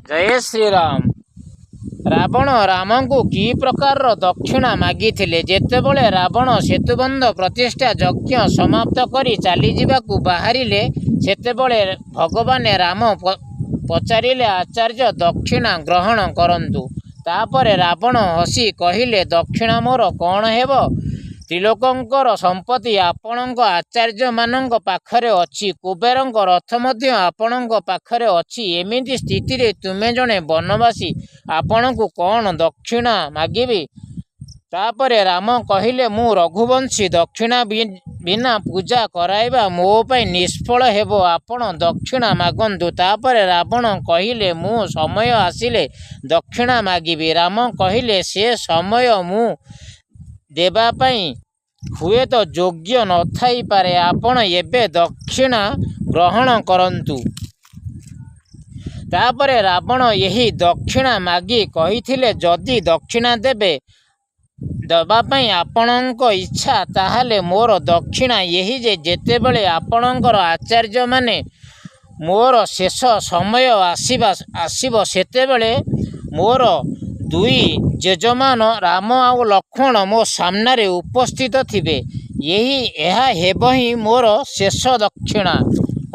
जय श्रीराम। रावण राम को कि प्रकार दक्षिणा मागिथिले। जेतेबेले रावण सेतुबंध प्रतिष्ठा यज्ञ समाप्त करी चली जावाकू बाहरिले सेतेबेले भगवान राम पचारिले आचार्य दक्षिणा ग्रहण करंतु। तापरे रावण हसी कहिले दक्षिणा मोर कौन हेब? त्रिलोकंकर संपत्ति आपणक आचार्य मानक पाखरे अछि, कुबेरंक रथ मध्य आपणक पाखरे अछि। एमिति स्थिति रे तुमे जणे वनवासी आपणकू कौन दक्षिणा मागिबी? तापरे राम कहिले मु रघुवंशी दक्षिणा बिना पूजा कराइबा मो पई निष्फल हेबो, आपण दक्षिणा मागंतु। तापरे रावण कहिले मु समय आसिले दक्षिणा मागिबी। राम कहिले से समय मु देबा पई हुए तो योग्य न थाई पारे, आपण एबे दक्षिणा ग्रहण करंतु। तापरे रावण यही दक्षिणा मागी कहिथिले जदि दक्षिणा देबा पई आपणक इच्छा ताहाले मोर दक्षिणा यही जे जेतेबेले आपणकर आचार्य माने मोर शेष समय आसीब सेतेबेले मोर दुई जेजमान राम आ लक्ष्मण मो सामने उपस्थित थिबे। यह हेब ही मोर शेष दक्षिणा।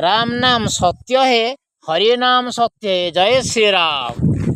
राम नाम सत्य है, हरि नाम सत्य है। जय श्री राम।